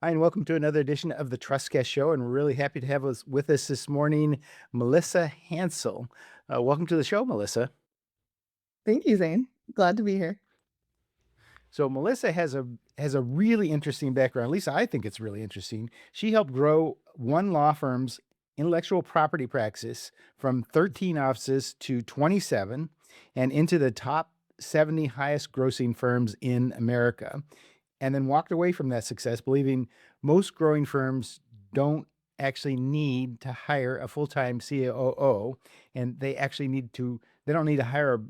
Hi, and welcome to another edition of the Trustcast show. And we're really happy to have us with us this morning, Melissa Hansel. Welcome to the show, Melissa. Thank you, Zane. Glad to be here. So Melissa has a really interesting background. At least I think it's really interesting. She helped grow one law firm's intellectual property practice from 13 offices to 27 and into the top 70 highest grossing firms in America. And then walked away from that success, believing most growing firms don't actually need to hire a full-time COO, and they don't need to hire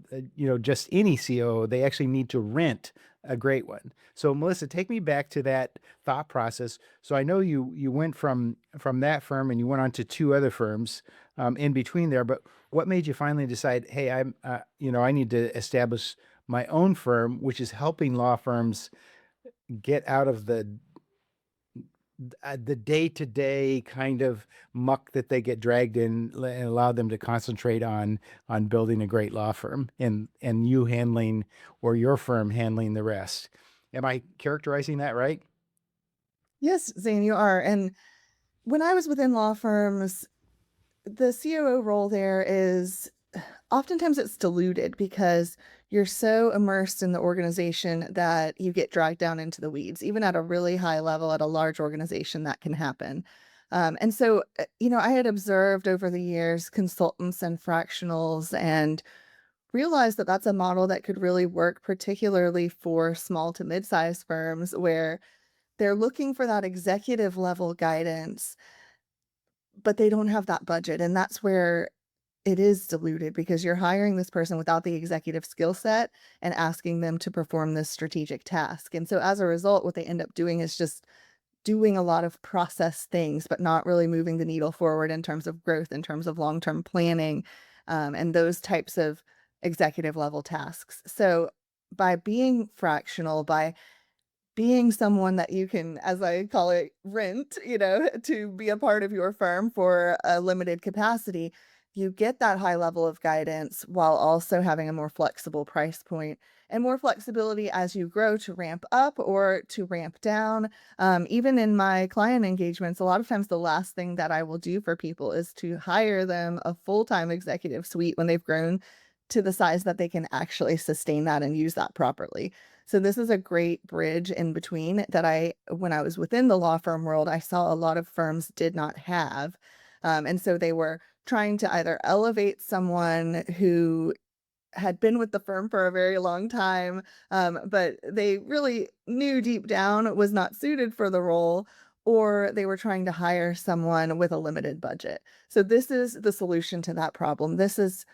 just any COO. They actually need to rent a great one. So Melissa, take me back to that thought process. So I know you went from that firm and you went on to two other firms in between there, but what made you finally decide, hey, I need to establish my own firm, which is helping law firms get out of the day-to-day kind of muck that they get dragged in and allow them to concentrate on building a great law firm and you handling or your firm handling the rest. Am I characterizing that right? Yes, Zane, you are. And when I was within law firms, the COO role there is oftentimes it's diluted because you're so immersed in the organization that you get dragged down into the weeds. Even at a really high level at a large organization, that can happen. I had observed over the years consultants and fractionals and realized that that's a model that could really work, particularly for small to mid-sized firms where they're looking for that executive level guidance, but they don't have that budget, and that's where it is diluted because you're hiring this person without the executive skill set and asking them to perform this strategic task, and so as a result, what they end up doing is just doing a lot of process things, but not really moving the needle forward in terms of growth, in terms of long-term planning, and those types of executive level tasks. So by being fractional, by being someone that you can, as I call it, rent, to be a part of your firm for a limited capacity, you get that high level of guidance while also having a more flexible price point and more flexibility as you grow to ramp up or to ramp down. Even in my client engagements, a lot of times the last thing that I will do for people is to hire them a full time executive suite when they've grown to the size that they can actually sustain that and use that properly. So this is a great bridge in between that when I was within the law firm world, I saw a lot of firms did not have. And so they were trying to either elevate someone who had been with the firm for a very long time, but they really knew deep down was not suited for the role, or they were trying to hire someone with a limited budget. So this is the solution to that problem. This is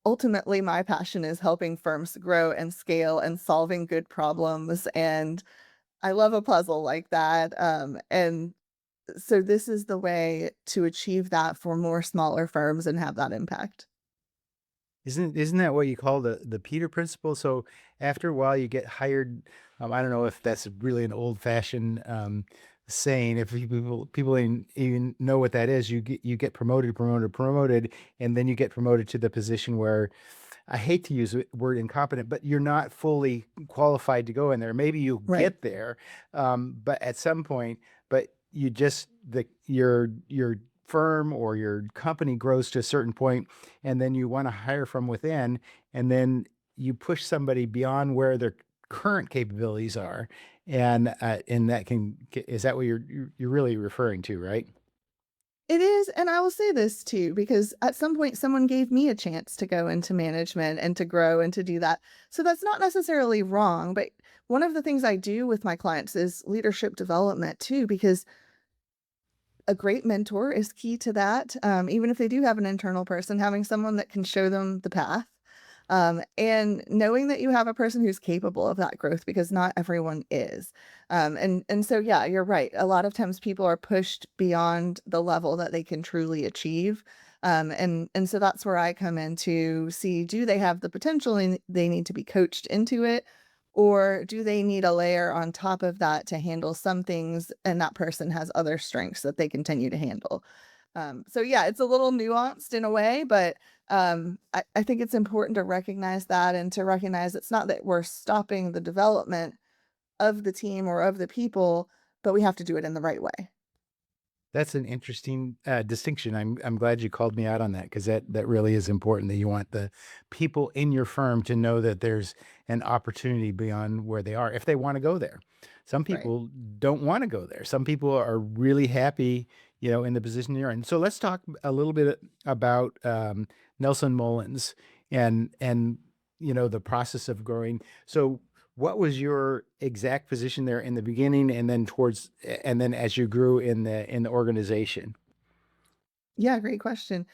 ultimately my passion is helping firms grow and scale and solving good problems, and I love a puzzle like that, and so this is the way to achieve that for more smaller firms and have that impact. Isn't that what you call the Peter principle? So after a while, you get hired. I don't know if that's really an old fashioned saying. If people even know what that is, you get promoted, and then you get promoted to the position where I hate to use the word incompetent, but you're not fully qualified to go in there. Maybe you Right. get there, but at some point, but you just your firm or your company grows to a certain point, and then you want to hire from within, and then you push somebody beyond where their current capabilities are, and that can is that what you're really referring to, right? It is, and I will say this too, because at some point someone gave me a chance to go into management and to grow and to do that. So that's not necessarily wrong, but one of the things I do with my clients is leadership development too, because a great mentor is key to that. Even if they do have an internal person, having someone that can show them the path, and knowing that you have a person who's capable of that growth because not everyone is. And so yeah, you're right. A lot of times people are pushed beyond the level that they can truly achieve. And so that's where I come in to see, do they have the potential and they need to be coached into it, or do they need a layer on top of that to handle some things and that person has other strengths that they continue to handle? So yeah, it's a little nuanced in a way, but I think it's important to recognize that and to recognize it's not that we're stopping the development of the team or of the people, but we have to do it in the right way. That's an interesting distinction. I'm glad you called me out on that because that really is important. That you want the people in your firm to know that there's an opportunity beyond where they are if they want to go there. Some Right. people don't want to go there. Some people are really happy, in the position you're in. So let's talk a little bit about Nelson Mullins and the process of growing. So what was your exact position there in the beginning and then as you grew in the organization? Yeah, great question.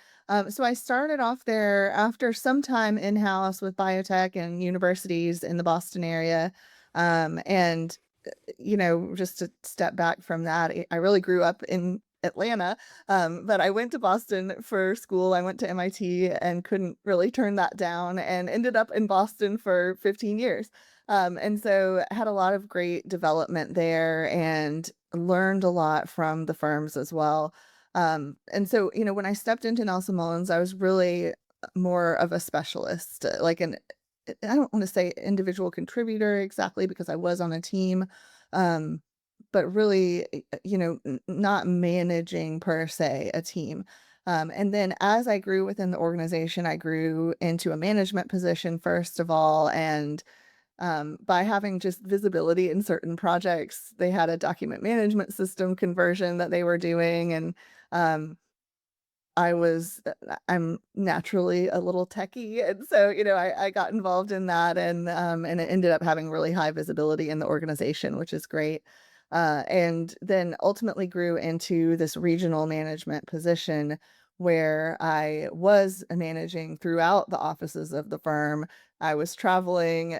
So I started off there after some time in-house with biotech and universities in the Boston area. And just to step back from that, I really grew up in Atlanta, but I went to Boston for school. I went to MIT and couldn't really turn that down and ended up in Boston for 15 years. And so had a lot of great development there and learned a lot from the firms as well. And so, when I stepped into Nelson Mullins, I was really more of a specialist, like I don't want to say individual contributor exactly because I was on a team, um, but really, not managing per se a team. And then as I grew within the organization, I grew into a management position first of all, and by having just visibility in certain projects, they had a document management system conversion that they were doing, and um, I'm naturally a little techie, and so, I got involved in that and it ended up having really high visibility in the organization, which is great. And then ultimately grew into this regional management position where I was managing throughout the offices of the firm. I was traveling.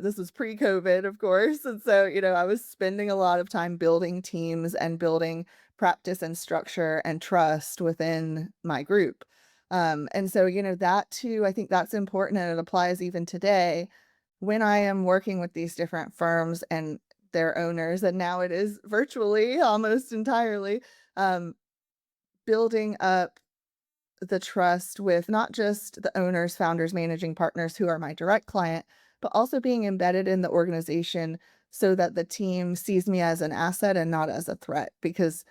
This was pre-COVID, of course, and so, I was spending a lot of time building teams and building practice and structure and trust within my group. And so, that too, I think that's important and it applies even today when I am working with these different firms and their owners. And now it is virtually almost entirely um, building up the trust with not just the owners, founders, managing partners who are my direct client, but also being embedded in the organization so that the team sees me as an asset and not as a threat. Because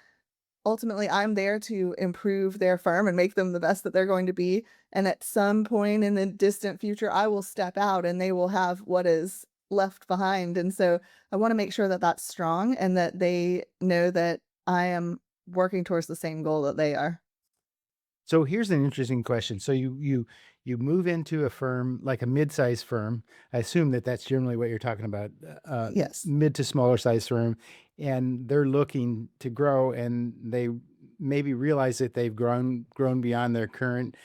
ultimately, I'm there to improve their firm and make them the best that they're going to be, and at some point in the distant future, I will step out and they will have what is left behind, and so I wanna make sure that that's strong and that they know that I am working towards the same goal that they are. So here's an interesting question. So you move into a firm like a mid-sized firm. I assume that that's generally what you're talking about, Yes. mid to smaller size firm, and they're looking to grow, and they maybe realize that they've grown beyond their current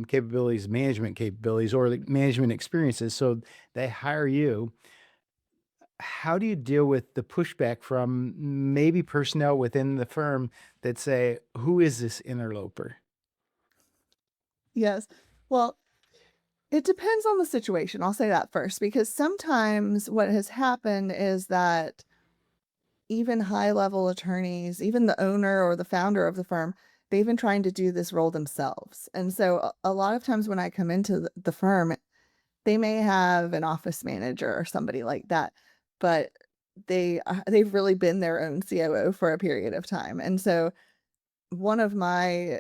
capabilities, management capabilities, or the management experiences. So they hire you. How do you deal with the pushback from maybe personnel within the firm that say, "Who is this interloper?" Yes. Well, it depends on the situation, I'll say that first, because sometimes what has happened is that even high level attorneys, even the owner or the founder of the firm, they've been trying to do this role themselves. And so a lot of times when I come into the firm, they may have an office manager or somebody like that, but they've really been their own COO for a period of time. And so one of my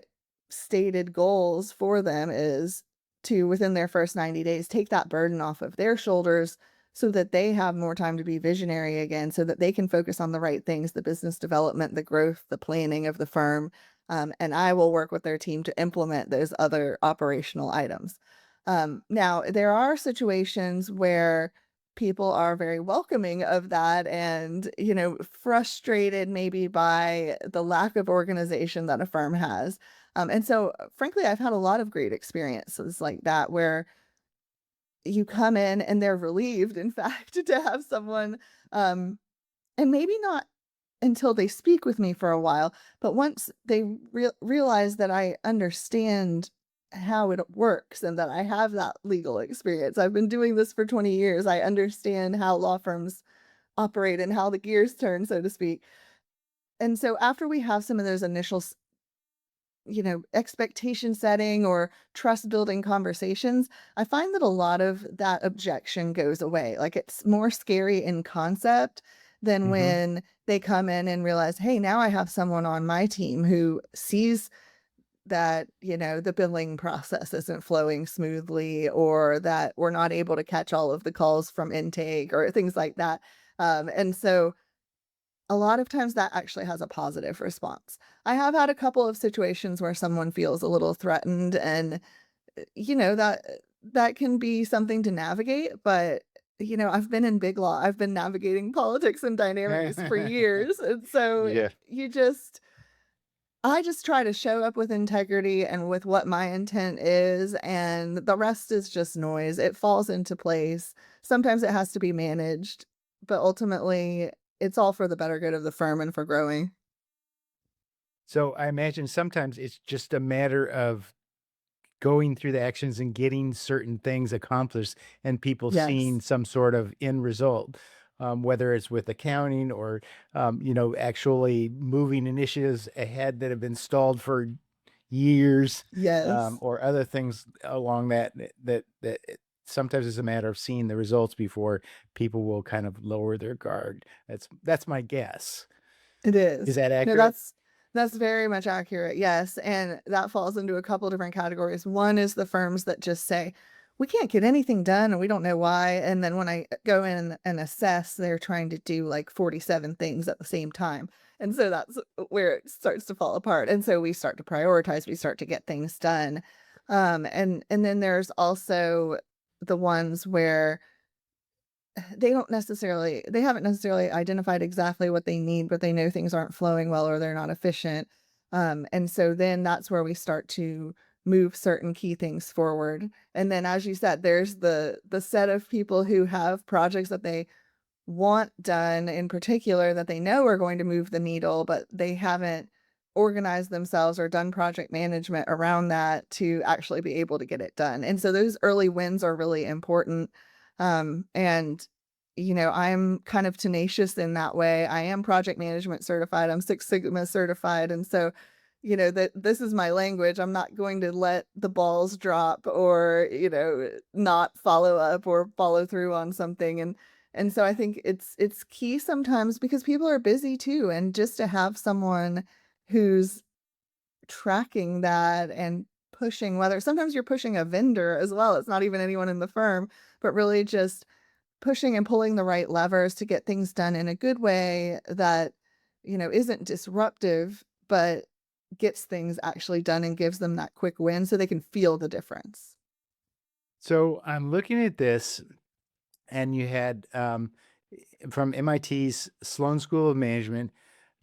stated goals for them is to, within their first 90 days, take that burden off of their shoulders so that they have more time to be visionary again, so that they can focus on the right things, the business development, the growth, the planning of the firm. And I will work with their team to implement those other operational items. Now, there are situations where people are very welcoming of that and, frustrated maybe by the lack of organization that a firm has. And so, frankly, I've had a lot of great experiences like that where you come in and they're relieved, in fact, to have someone, um, and maybe not until they speak with me for a while, but once they realize that I understand how it works and that I have that legal experience. I've been doing this for 20 years. I understand how law firms operate and how the gears turn, so to speak. And so after we have some of those initial, expectation setting or trust building conversations, I find that a lot of that objection goes away. Like it's more scary in concept than Hmm. when they come in and realize, hey, now I have someone on my team who sees that, the billing process isn't flowing smoothly, or that we're not able to catch all of the calls from intake or things like that. And so a lot of times that actually has a positive response. I have had a couple of situations where someone feels a little threatened, and that can be something to navigate, but I've been in big law. I've been navigating politics and dynamics for years. And so Yeah. you just I just try to show up with integrity and with what my intent is, and the rest is just noise. It falls into place. Sometimes it has to be managed, but ultimately, it's all for the better good of the firm and for growing. So I imagine sometimes it's just a matter of going through the actions and getting certain things accomplished and people seeing Yes. some sort of end result, whether it's with accounting or, actually moving initiatives ahead that have been stalled for years, Yes. or other things along that sometimes it's a matter of seeing the results before people will kind of lower their guard. That's my guess. It Is is. that No, accurate? that's very much accurate, yes, and that falls into a couple different categories. One is the firms that just say, "We can't get anything done, and we don't know why," and then when I go in and assess, they're trying to do, like, 47 things at the same time, and so that's where it starts to fall apart, and so we start to prioritize, we start to get things done, and then there's also the ones where they haven't necessarily identified exactly what they need, but they know things aren't flowing well or they're not efficient. And so then that's where we start to move certain key things forward. And then as you said, there's the set of people who have projects that they want done in particular that they know are going to move the needle, but they haven't organized themselves or done project management around that to actually be able to get it done. And so those early wins are really important. And I'm kind of tenacious in that way. I am project management certified. I'm Six Sigma certified. And so, that this is my language. I'm not going to let the balls drop or, not follow up or follow through on something. And so I think it's key sometimes because people are busy too, and just to have someone who's tracking that and pushing, whether sometimes you're pushing a vendor as well, it's not even anyone in the firm, but really just pushing and pulling the right levers to get things done in a good way that, isn't disruptive, but gets things actually done and gives them that quick win so they can feel the difference. So I'm looking at this, and you had, from MIT's Sloan School of Management,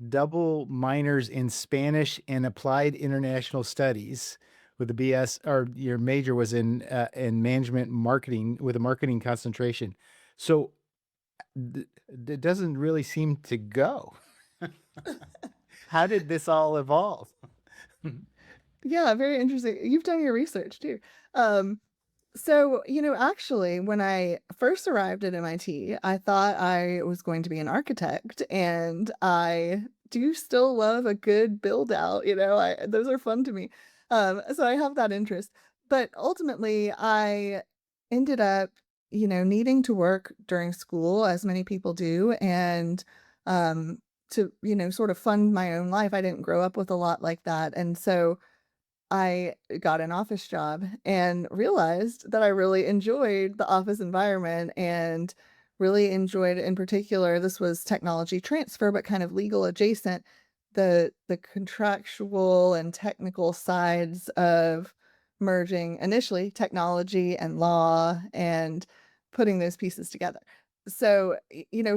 double minors in Spanish and applied international studies with a BS, or your major was in management marketing with a marketing concentration. So it doesn't really seem to go. How did this all evolve? Yeah, very interesting. You've done your research too. Um, So, actually, when I first arrived at MIT, I thought I was going to be an architect, and I do still love a good build out, those are fun to me. So I have that interest. But ultimately, I ended up, needing to work during school, as many people do, and to, sort of fund my own life. I didn't grow up with a lot like that. And so I got an office job and realized that I really enjoyed the office environment and really enjoyed, in particular, this was technology transfer, but kind of legal adjacent, the contractual and technical sides of merging initially technology and law and putting those pieces together. So,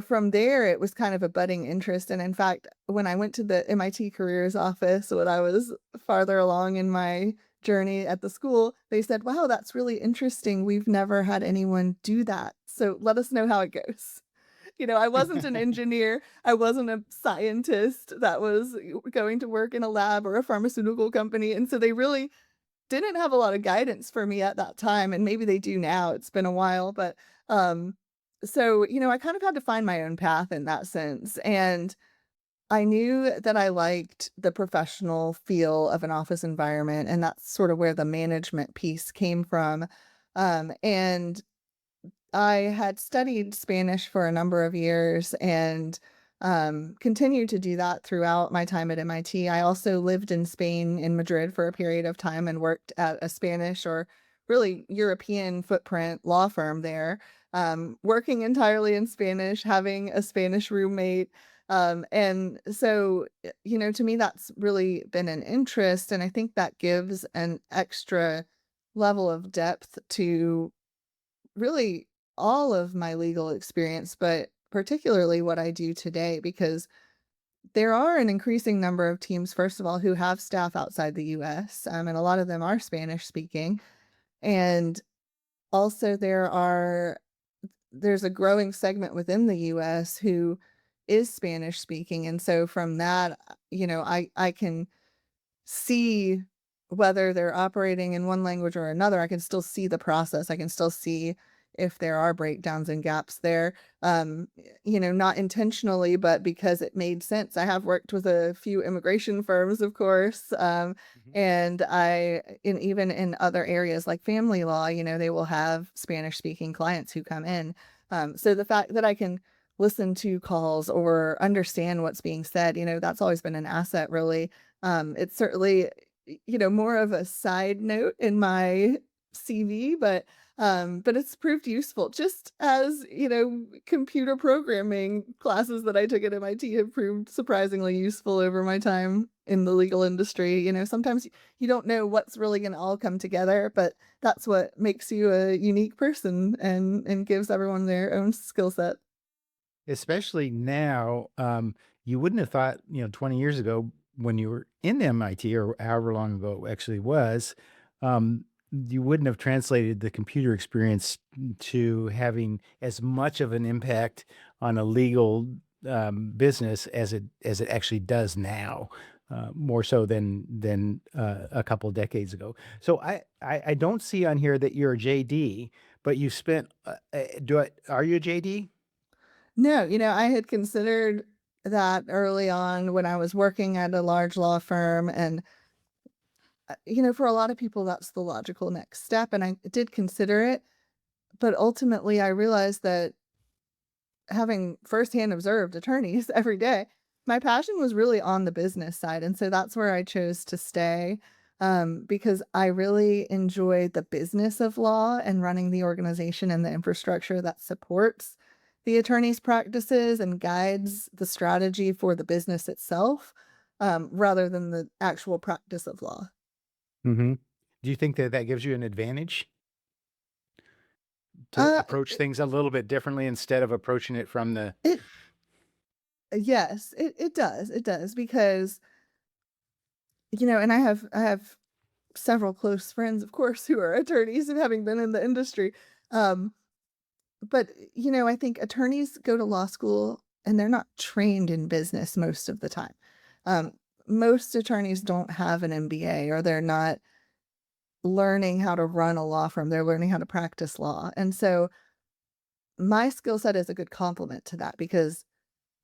from there, it was kind of a budding interest. And in fact, when I went to the MIT careers office, when I was farther along in my journey at the school, they said, "Wow, that's really interesting. We've never had anyone do that. So let us know how it goes." I wasn't an engineer. I wasn't a scientist that was going to work in a lab or a pharmaceutical company. And so they really didn't have a lot of guidance for me at that time, and maybe they do now. It's been a while, but so, I kind of had to find my own path in that sense. And I knew that I liked the professional feel of an office environment, and that's sort of where the management piece came from. And I had studied Spanish for a number of years and continued to do that throughout my time at MIT. I also lived in Spain, in Madrid, for a period of time and worked at a Spanish or really European footprint law firm there, working entirely in Spanish, having a Spanish roommate. And so, to me, that's really been an interest. And I think that gives an extra level of depth to really all of my legal experience, but particularly what I do today, because there are an increasing number of teams, first of all, who have staff outside the US, and a lot of them are Spanish speaking. And also there's a growing segment within the US who is Spanish speaking. And so from that, I can see whether they're operating in one language or another. I can still see the process. I can still see if there are breakdowns and gaps there. Not intentionally, but because it made sense. I have worked with a few immigration firms, of course. Mhm. And even in other areas like family law, they will have Spanish speaking clients who come in. So the fact that I can listen to calls or understand what's being said, that's always been an asset, really. It's certainly, more of a side note in my CV, but it's proved useful just as, computer programming classes that I took at MIT have proved surprisingly useful over my time in the legal industry. Sometimes you don't know what's really going to all come together, but that's what makes you a unique person and gives everyone their own skill set. Especially now, you wouldn't have thought, 20 years ago when you were in MIT or however long ago it actually was, um, you wouldn't have translated the computer experience to having as much of an impact on a legal business as it actually does now, more so than a couple decades ago. So I don't see on here that you're a JD, but you spent. Are you a JD? No, I had considered that early on when I was working at a large law firm. And, for a lot of people, that's the logical next step. And I did consider it. But ultimately, I realized that having firsthand observed attorneys every day, my passion was really on the business side. And so that's where I chose to stay, because I really enjoy the business of law and running the organization and the infrastructure that supports the attorney's practices and guides the strategy for the business itself, rather than the actual practice of law. Mhm. Do you think that that gives you an advantage to Uh, approach things a little bit differently instead of approaching it from the it Yes, it does. It does because and I have several close friends, of course, who are attorneys and having been in the industry. Um, but I think attorneys go to law school and they're not trained in business most of the time. Um, Most attorneys don't have an MBA or they're not learning how to run a law firm. They're learning how to practice law. And so my skill set is a good complement to that because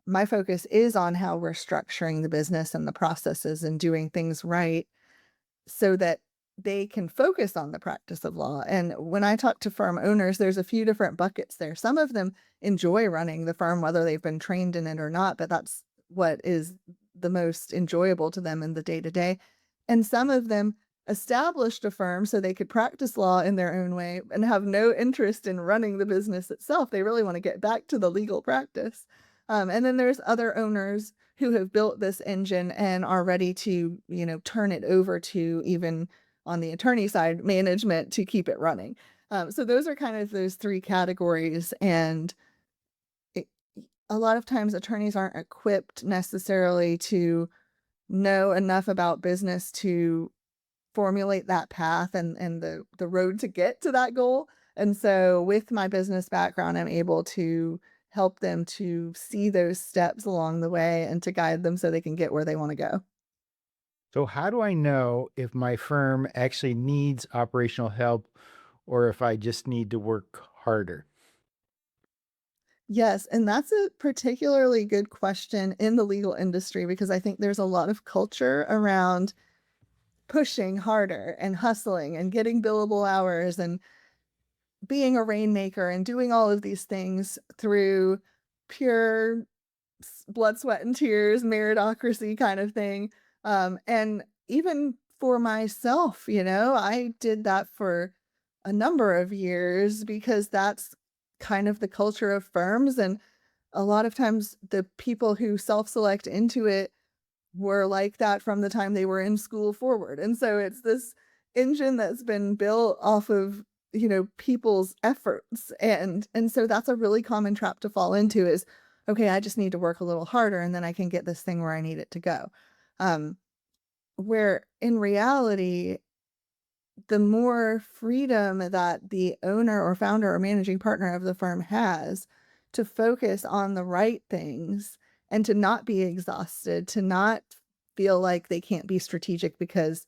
my focus is on how we're structuring the business and the processes and doing things right so that they can focus on the practice of law. And when I talk to firm owners, there's a few different buckets there. Some of them enjoy running the firm, whether they've been trained in it or not, but that's what is the most enjoyable to them in the day to day. And some of them established a firm so they could practice law in their own way and have no interest in running the business itself. They really want to get back to the legal practice. And then there's other owners who have built this engine and are ready to, turn it over to, even on the attorney side, management to keep it running. So those are kind of those three categories. And it, a lot of times attorneys aren't equipped necessarily to know enough about business to formulate that path and the road to get to that goal. And so with my business background, I'm able to help them to see those steps along the way and to guide them so they can get where they want to go. So how do I know if my firm actually needs operational help or if I just need to work harder? Yes, and that's a particularly good question in the legal industry because I think there's a lot of culture around pushing harder and hustling and getting billable hours. And being a rainmaker and doing all of these things through pure blood, sweat, and tears, meritocracy kind of thing. And even for myself, I did that for a number of years because that's kind of the culture of firms. And a lot of times the people who self select into it were like that from the time they were in school forward. And so it's this engine that's been built off of, people's efforts. And so that's a really common trap to fall into is, okay, I just need to work a little harder and then I can get this thing where I need it to go. Um, where in reality, the more freedom that the owner or founder or managing partner of the firm has to focus on the right things and to not be exhausted, to not feel like they can't be strategic because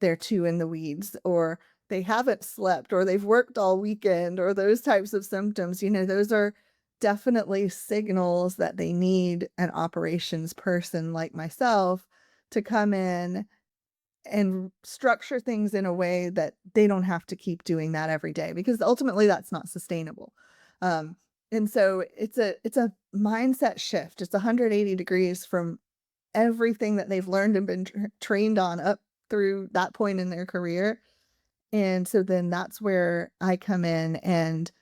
they're too in the weeds or they haven't slept or they've worked all weekend or those types of symptoms, those are definitely signals that they need an operations person like myself to come in and structure things in a way that they don't have to keep doing that every day because ultimately that's not sustainable. Um, and so it's a mindset shift. It's 180 degrees from everything that they've learned and been trained on up through that point in their career. And so then that's where I come in and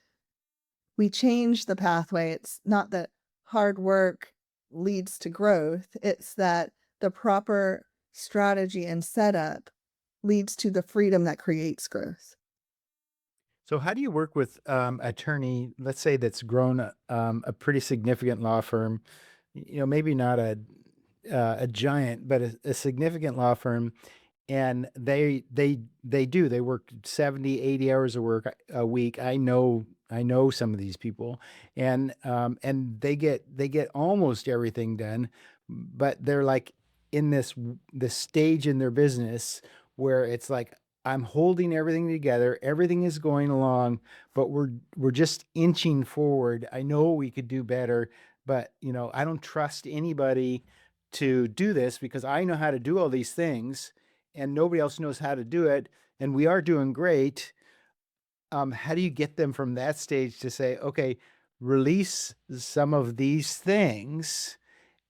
we change the pathway. It's not that hard work leads to growth, it's that the proper strategy and setup leads to the freedom that creates growth. So how do you work with attorney, let's say that's grown a pretty significant law firm, maybe not a giant, but a significant law firm, and they work 70, 80 hours of work a week. I know some of these people, and they get almost everything done, but they're like in this stage in their business where it's like I'm holding everything together, everything is going along, but we're just inching forward. I know we could do better, but I don't trust anybody to do this because I know how to do all these things and nobody else knows how to do it, and we are doing great. How do you get them from that stage to say, okay, release some of these things,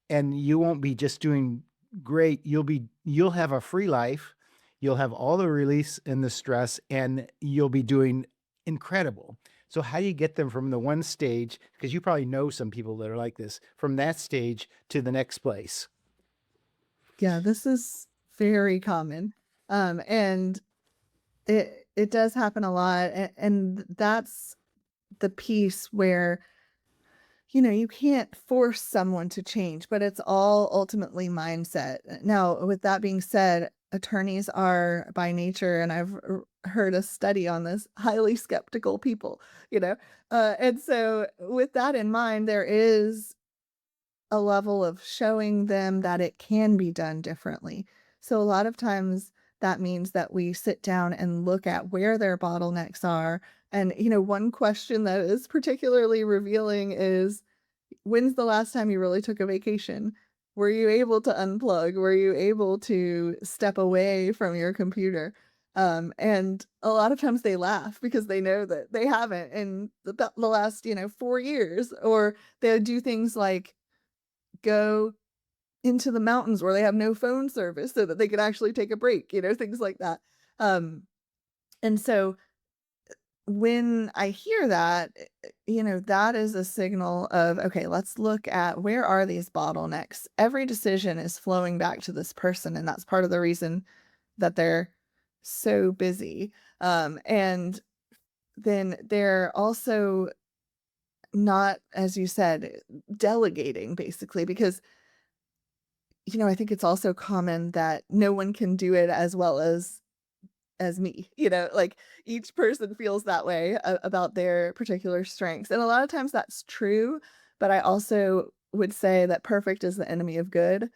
and you won't be just doing great. You'll have a free life. You'll have all the release and the stress, and you'll be doing incredible. So how do you get them from the one stage, because you probably know some people that are like this, from that stage to the next place? Yeah, this is very common. And it does happen a lot. And that's the piece where you can't force someone to change, but it's all ultimately mindset. Now, with that being said, attorneys are by nature, and I've heard a study on this, highly skeptical people, you know? And so, with that in mind, there is a level of showing them that it can be done differently. So, a lot of times that means that we sit down and look at where their bottlenecks are. And, one question that is particularly revealing is, when's the last time you really took a vacation? Were you able to unplug? Were you able to step away from your computer? And a lot of times they laugh because they know that they haven't in the last, 4 years. Or they do things like go into the mountains where they have no phone service so that they can actually take a break, things like that. Um, and so when I hear that, that is a signal of, okay, let's look at where are these bottlenecks. Every decision is flowing back to this person, and that's part of the reason that they're so busy. And then they're also not, as you said, delegating basically, because I think it's also common that no one can do it as well as me, like each person feels that way about their particular strengths. And a lot of times that's true, but I also would say that perfect is the enemy of good.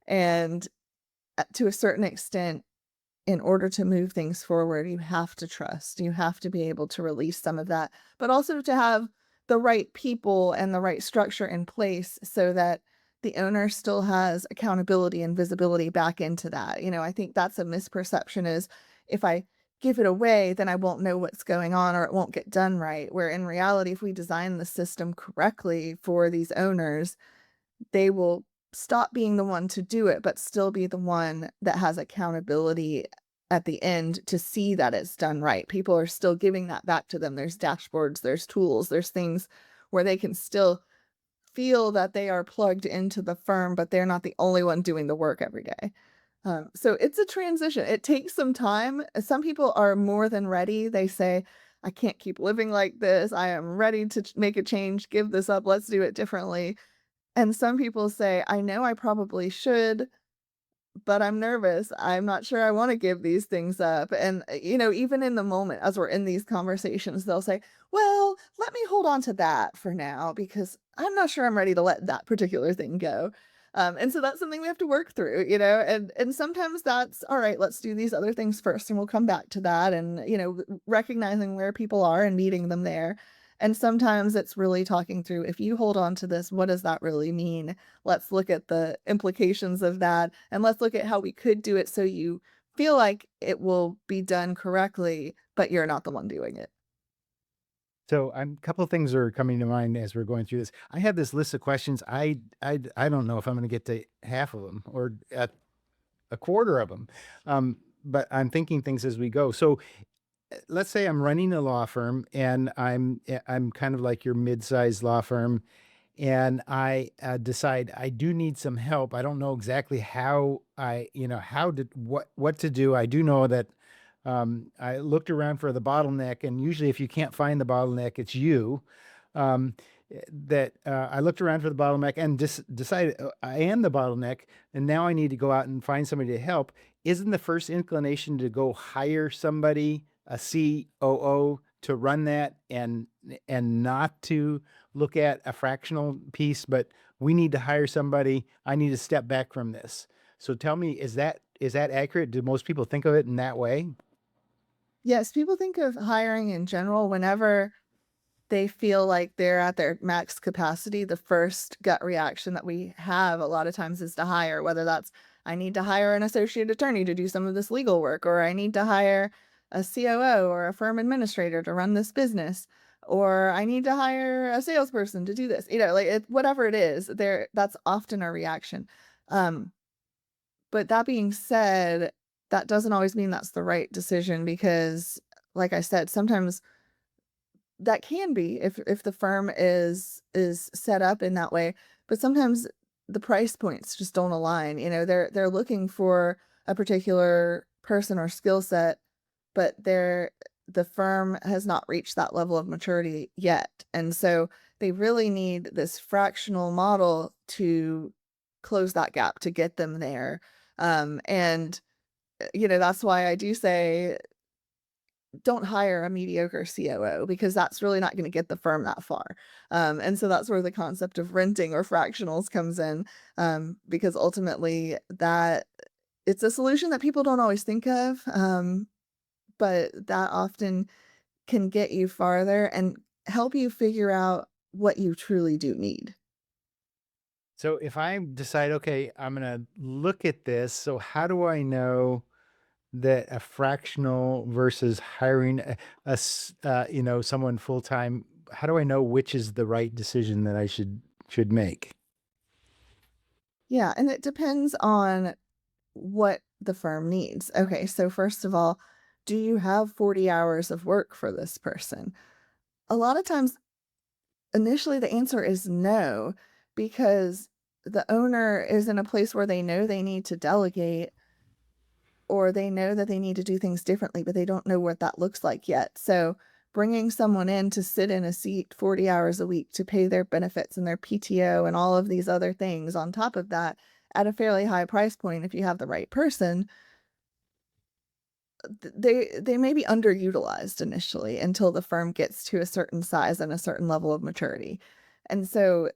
And to a certain extent, in order to move things forward, you have to trust. You have to be able to release some of that, but also to have the right people and the right structure in place so that the owner still has accountability and visibility back into that. I think that's a misperception is if I give it away, then I won't know what's going on or it won't get done right. Where in reality, if we design the system correctly for these owners, they will stop being the one to do it, but still be the one that has accountability at the end to see that it's done right. People are still giving that back to them. There's dashboards, there's tools, there's things where they can still feel that they are plugged into the firm, but they're not the only one doing the work every day. So it's a transition. It takes some time. Some people are more than ready. They say, I can't keep living like this. I am ready to make a change, give this up, let's do it differently. And some people say, I know I probably should, but I'm nervous. I'm not sure I wanna give these things up, and, even in the moment as we're in these conversations, they'll say, "Well, let me hold on to that for now because I'm not sure I'm ready to let that particular thing go." And so that's something we have to work through, and sometimes that's, "All right, let's do these other things first, and we'll come back to that," and, recognizing where people are and meeting them there. And sometimes it's really talking through, "If you hold on to this, what does that really mean? Let's look at the implications of that, and let's look at how we could do it so you feel like it will be done correctly, but you're not the one doing it." So, a couple of things are coming to mind as we're going through this. I have this list of questions. I don't know if I'm going to get to half of them or a quarter of them, but I'm thinking things as we go. So, let's say I'm running a law firm and I'm kind of like your mid-sized law firm, and I decide I do need some help. I don't know exactly how how to what to do. I do know that I looked around for the bottleneck, and usually, if you can't find the bottleneck, it's you. Um, I looked around for the bottleneck and decided I am the bottleneck, and now I need to go out and find somebody to help. Isn't the first inclination to go hire somebody, a COO, to run that, and not to look at a fractional piece, but we need to hire somebody. I need to step back from this. So tell me, is that accurate? Do most people think of it in that way? Yes, people think of hiring in general whenever they feel like they're at their max capacity. The first gut reaction that we have a lot of times is to hire, whether that's, I need to hire an associate attorney to do some of this legal work, or I need to hire a COO or a firm administrator to run this business, or I need to hire a salesperson to do this. Like whatever it is, that's often a reaction. Um, but that being said, that doesn't always mean that's the right decision because, like I said, sometimes that can be if the firm is set up in that way, but sometimes the price points just don't align. They're looking for a particular person or skill set, but the firm has not reached that level of maturity yet. And so they really need this fractional model to close that gap to get them there. And that's why I do say don't hire a mediocre COO because that's really not going to get the firm that far. And so that's where the concept of renting or fractionals comes in, because ultimately that it's a solution that people don't always think of, but that often can get you farther and help you figure out what you truly do need. So if I decide, okay, I'm gonna look at this, so how do I know that a fractional versus hiring someone full time? How do I know which is the right decision that I should make? Yeah, and it depends on what the firm needs. Okay, so first of all, do you have 40 hours of work for this person? A lot of times, initially, the answer is no, because the owner is in a place where they know they need to delegate or they know that they need to do things differently, but they don't know what that looks like yet. So, bringing someone in to sit in a seat 40 hours a week to pay their benefits and their PTO and all of these other things on top of that at a fairly high price point, if you have the right person, they may be underutilized initially until the firm gets to a certain size and a certain level of maturity. And so,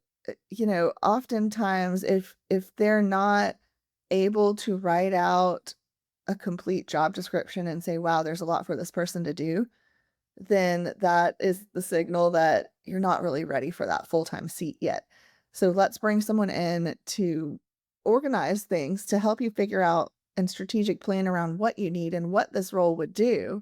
oftentimes if they're not able to write out a complete job description and say, wow, there's a lot for this person to do, then that is the signal that you're not really ready for that full-time seat yet. So let's bring someone in to organize things to help you figure out and strategic plan around what you need and what this role would do.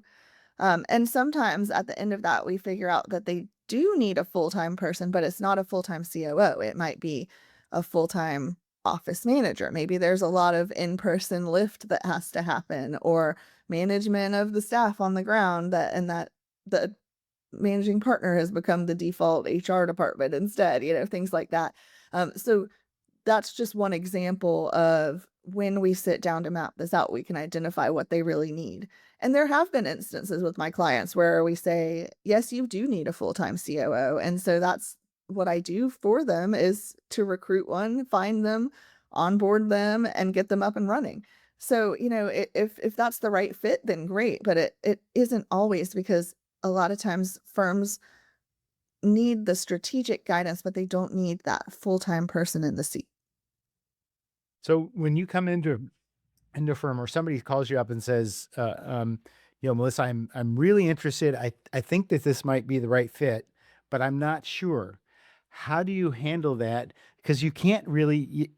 And sometimes at the end of that, we figure out that they do need a full-time person, but it's not a full-time COO. It might be a full-time office manager. Maybe there's a lot of in-person lift that has to happen, or management of the staff on the ground, that the managing partner has become the default HR department instead, things like that. So that's just one example of when we sit down to map this out, we can identify what they really need. And there have been instances with my clients where we say, yes, you do need a full-time COO. And so that's what I do for them, is to recruit one, find them, onboard them, and get them up and running. So, if that's the right fit, then great. But it isn't always, because a lot of times firms need the strategic guidance, but they don't need that full-time person in the seat. So when you come into a firm, or somebody calls you up and says, Melissa, I'm really interested. I think that this might be the right fit, but I'm not sure. How do you handle that? Because you can't really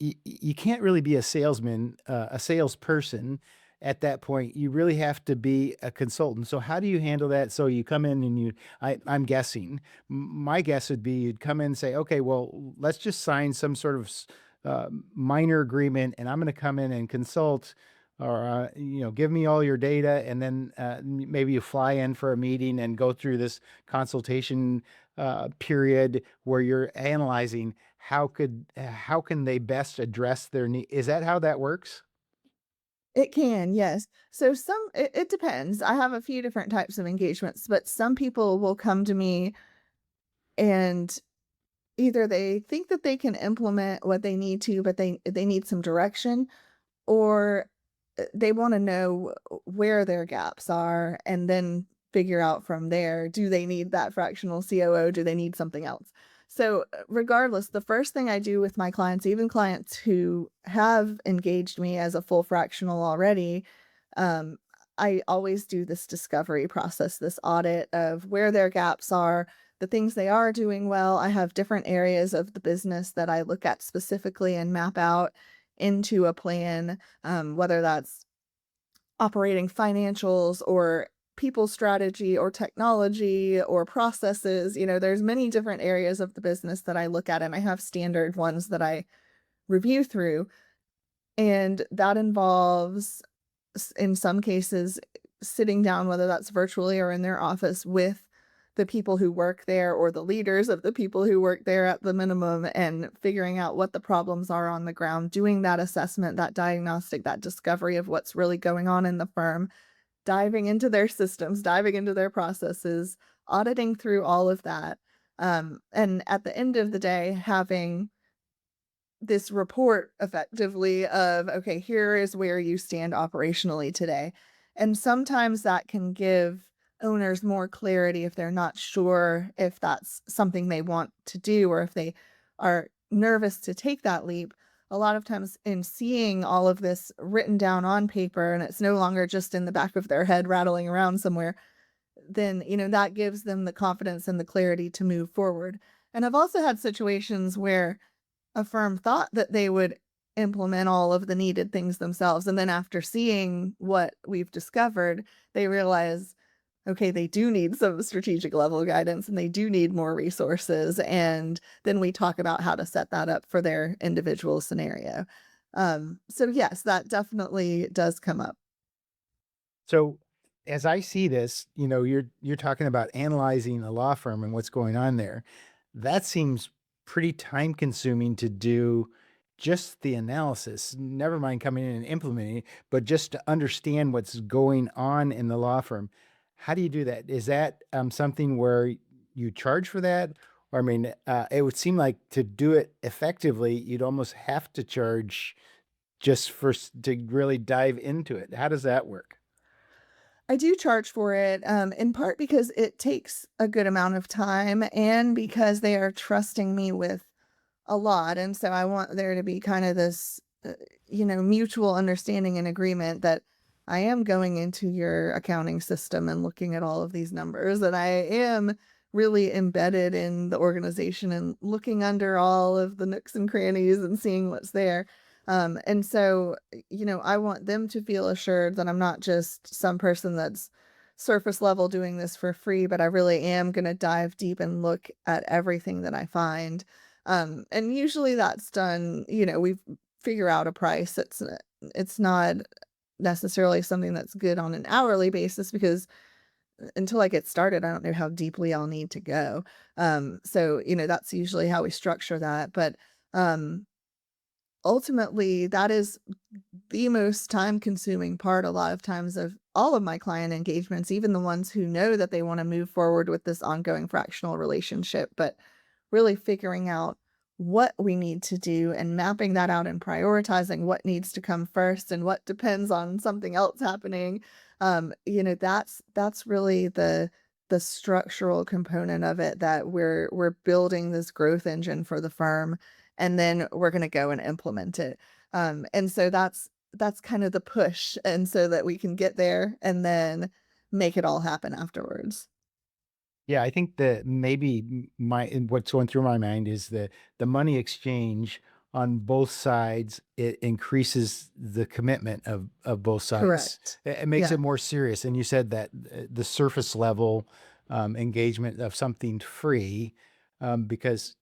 be a salesman, a salesperson at that point. You really have to be a consultant. So how do you handle that? So you come in and I'm guessing, my guess would be you'd come in and say, okay, well, let's just sign some sort of minor agreement, and I'm going to come in and consult, or give me all your data, and then maybe you fly in for a meeting and go through this consultation period where you're analyzing how can they best address their need. Is that how that works? It can, yes. So it depends. I have a few different types of engagements, but some people will come to me and either they think that they can implement what they need to, but they need some direction, or they want to know where their gaps are and then figure out from there, do they need that fractional COO? Do they need something else? So, regardless, the first thing I do with my clients, even clients who have engaged me as a full fractional already, um, I always do this discovery process, this audit of where their gaps are, the things they are doing well. I have different areas of the business that I look at specifically and map out into a plan, whether that's operating financials or people strategy or technology or processes. There's many different areas of the business that I look at, and I have standard ones that I review through. And that involves, in some cases, sitting down, whether that's virtually or in their office, with the people who work there or the leaders of the people who work there at the minimum, and figuring out what the problems are on the ground, doing that assessment, that diagnostic, that discovery of what's really going on in the firm, diving into their systems, diving into their processes, auditing through all of that. And at the end of the day, having this report effectively of, okay, here is where you stand operationally today. And sometimes that can give owners more clarity if they're not sure if that's something they want to do, or if they are nervous to take that leap. A lot of times, in seeing all of this written down on paper, and it's no longer just in the back of their head rattling around somewhere, then, that gives them the confidence and the clarity to move forward. And I've also had situations where a firm thought that they would implement all of the needed things themselves, and then after seeing what we've discovered, they realize, okay, they do need some strategic level guidance, and they do need more resources, and then we talk about how to set that up for their individual scenario. So yes, that definitely does come up. So as I see this, you're talking about analyzing a law firm and what's going on there. That seems pretty time consuming to do, just the analysis, never mind coming in and implementing it, but just to understand what's going on in the law firm. How do you do that? Is that something where you charge for that? Or, I mean, it would seem like to do it effectively, you'd almost have to charge just to really dive into it. How does that work? I do charge for it, in part because it takes a good amount of time, and because they are trusting me with a lot. And so I want there to be kind of this, mutual understanding and agreement that I am going into your accounting system and looking at all of these numbers, that I am really embedded in the organization and looking under all of the nooks and crannies and seeing what's there. And so, I want them to feel assured that I'm not just some person that's surface level doing this for free, but I really am going to dive deep and look at everything that I find. And usually that's done, we figure out a price. It's not necessarily something that's good on an hourly basis because until I get started, I don't know how deeply I'll need to go. So, that's usually how we structure that. But um, ultimately, that is the most time consuming part a lot of times of all of my client engagements, even the ones who know that they want to move forward with this ongoing fractional relationship, but really figuring out what we need to do and mapping that out and prioritizing what needs to come first and what depends on something else happening. That's really the structural component of it, that we're building this growth engine for the firm, and then we're going to go and implement it. And so that's kind of the push, and so that we can get there and then make it all happen afterwards. Yeah, I think that maybe what's going through my mind is the money exchange on both sides. It increases the commitment of both sides. Correct. It makes Yeah, it more serious. And you said that the surface level engagement of something free, because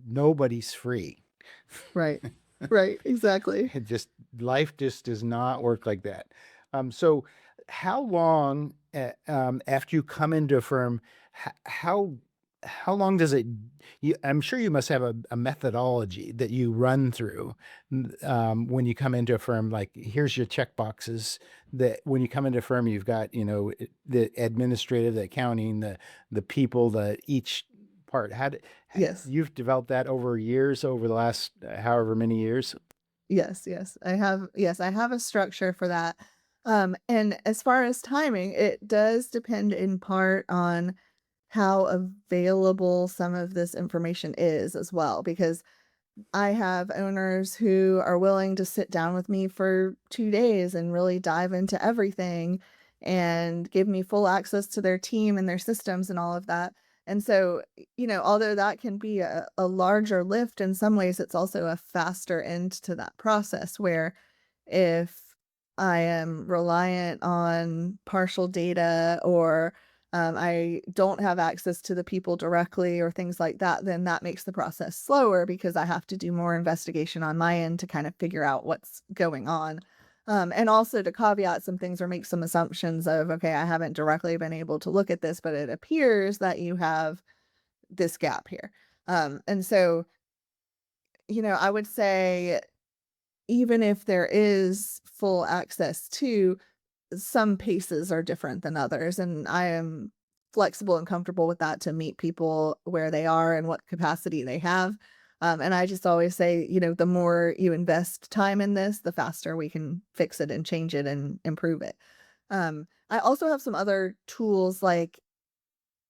nobody's free. right. Right, exactly. It just life just does not work like that. So how long after you come into a firm, how long does it? I'm sure you must have a methodology that you run through when you come into a firm. Like here's your check boxes. That when you come into a firm, you've got the administrative, the accounting, the people, the each part. Yes. You've developed that over years, over the last however many years? Yes. I have a structure for that. And as far as timing, it does depend in part on how available some of this information is as well, because I have owners who are willing to sit down with me for 2 days and really dive into everything and give me full access to their team and their systems and all of that. And so, although that can be a larger lift, in some ways, it's also a faster end to that process, where if I am reliant on partial data, or I don't have access to the people directly or things like that, then that makes the process slower because I have to do more investigation on my end to kind of figure out what's going on. And also to caveat some things or make some assumptions of, okay, I haven't directly been able to look at this, but it appears that you have this gap here. And so, I would say, even if there is full access to, some paces are different than others, and I am flexible and comfortable with that to meet people where they are and what capacity they have. And I just always say, the more you invest time in this, the faster we can fix it and change it and improve it. I also have some other tools like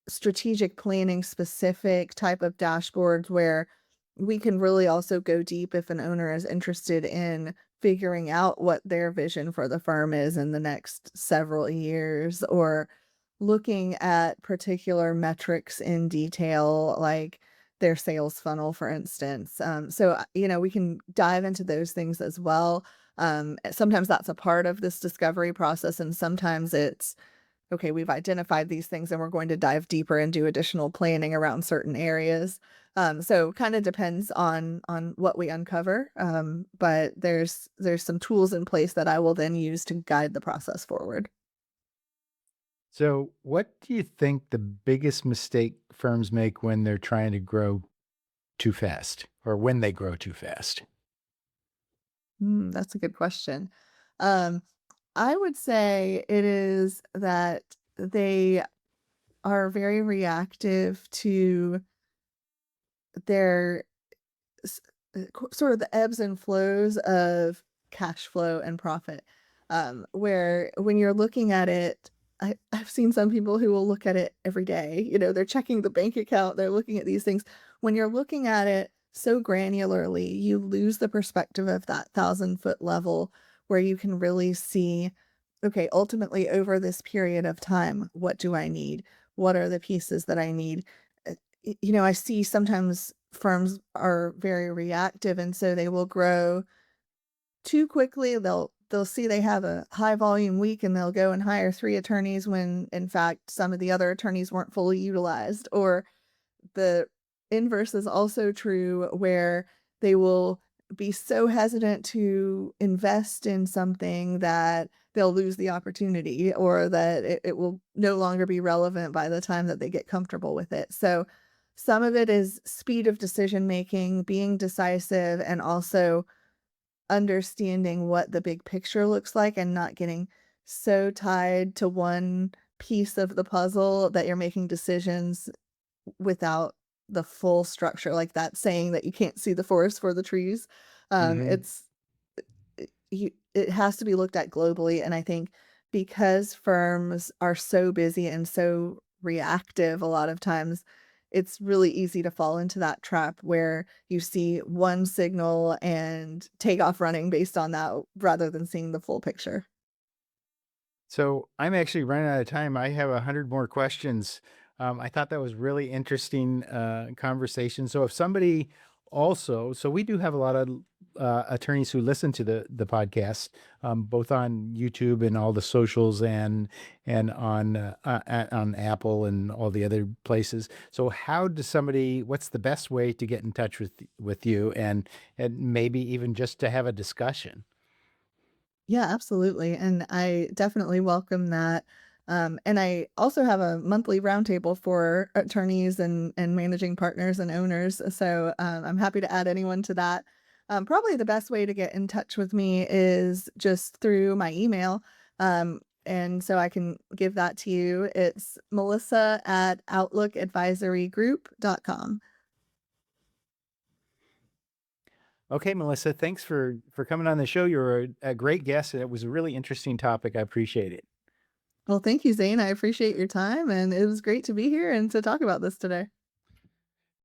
strategic planning specific type of dashboards where we can really also go deep if an owner is interested in figuring out what their vision for the firm is in the next several years, or looking at particular metrics in detail, like their sales funnel, for instance. We can dive into those things as well. Sometimes that's a part of this discovery process, and sometimes it's, okay, we've identified these things and we're going to dive deeper and do additional planning around certain areas. So kind of depends on what we uncover. But there's some tools in place that I will then use to guide the process forward. So, what do you think the biggest mistake firms make when they're trying to grow too fast or when they grow too fast? That's a good question. Um, I would say it is that they are very reactive to their sort of the ebbs and flows of cash flow and profit. Where when you're looking at it, I've seen some people who will look at it every day. They're checking the bank account, they're looking at these things. When you're looking at it so granularly, you lose the perspective of that 1,000-foot level, where you can really see, okay, ultimately over this period of time, what do I need? What are the pieces that I need? I see sometimes firms are very reactive, and so they will grow too quickly they'll see they have a high volume week and they'll go and hire 3 attorneys when in fact some of the other attorneys weren't fully utilized. Or the inverse is also true where they will be so hesitant to invest in something that they'll lose the opportunity, or that it will no longer be relevant by the time that they get comfortable with it. So some of it is speed of decision making, being decisive, and also understanding what the big picture looks like and not getting so tied to one piece of the puzzle that you're making decisions without the full structure, like that saying that you can't see the forest for the trees. Hmm. It's it has to be looked at globally, and I think because firms are so busy and so reactive a lot of times, it's really easy to fall into that trap where you see one signal and take off running based on that rather than seeing the full picture. So I'm actually running out of time. I have 100 more questions. I thought that was really interesting conversation. So if somebody also, so we do have a lot of attorneys who listen to the podcast, both on YouTube and all the socials, and on Apple and all the other places. So how does somebody? What's the best way to get in touch with you, and maybe even just to have a discussion? Yeah, absolutely. And I definitely welcome that. And I also have a monthly roundtable for attorneys and managing partners and owners. So I'm happy to add anyone to that. Probably the best way to get in touch with me is just through my email. And so I can give that to you. It's Melissa at outlookadvisorygroup.com. Okay, Melissa, thanks for coming on the show. You're a great guest, and it was a really interesting topic. I appreciate it. Well, thank you, Zane. I appreciate your time. And it was great to be here and to talk about this today.